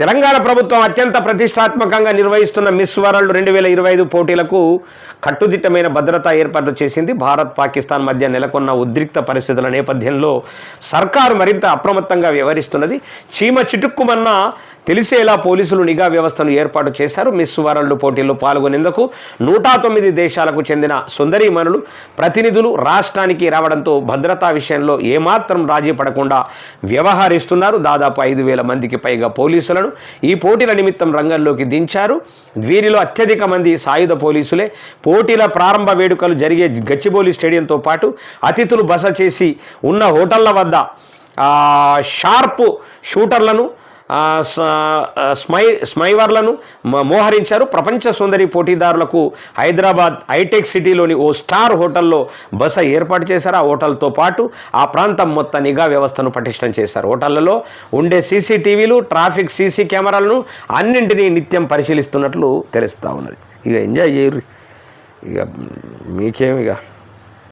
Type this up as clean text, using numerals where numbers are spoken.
తెలంగాణ ప్రభుత్వం అత్యంత ప్రతిష్టాత్మకంగా నిర్వహిస్తున్న మిస్ వరల్డ్ 2025 పోటీలకు కట్టుదిట్టమైన భద్రతా ఏర్పాట్లు చేసింది. భారత్ పాకిస్తాన్ మధ్య నెలకొన్న ఉద్రిక్త పరిస్థితుల నేపథ్యంలో సర్కారు మరింత అప్రమత్తంగా వ్యవహరిస్తున్నది. చీమ చిటుక్కుమన్న తెలిసేలా పోలీసులు నిఘా వ్యవస్థను ఏర్పాటు చేశారు. మిస్ వరల్డ్ పోటీల్లో పాల్గొనేందుకు 109 దేశాలకు చెందిన సుందరీమణులు ప్రతినిధులు రాష్ట్రానికి రావడంతో భద్రతా విషయంలో ఏమాత్రం రాజీ పడకుండా వ్యవహరిస్తున్నారు. దాదాపు 5,000 మందికి పైగా పోలీసులను ఈ పోటీల నిమిత్తం రంగంలోకి దించారు. వీరిలో అత్యధిక మంది సాయుధ పోలీసులే. పోటీల ప్రారంభ వేడుకలు జరిగే గచ్చిబౌలి స్టేడియంతో పాటు అతిథులు బస చేసి ఉన్న హోటళ్ల వద్ద షార్ప్ షూటర్లను స్మైవర్లను మోహరించారు. ప్రపంచ సుందరి పోటీదారులకు హైదరాబాద్ హైటెక్ సిటీలోని ఓ స్టార్ హోటల్లో బస ఏర్పాటు చేశారు. ఆ హోటల్తో పాటు ఆ ప్రాంతం మొత్తం నిఘా వ్యవస్థను పటిష్టం చేశారు. హోటళ్లలో ఉండే సీసీటీవీలు, ట్రాఫిక్ సీసీ కెమెరాలను అన్నింటినీ నిత్యం పరిశీలిస్తున్నట్లు తెలుస్తూ ఉన్నది. ఇక ఎంజాయ్ చేయరు, ఇక మీకేమిగా.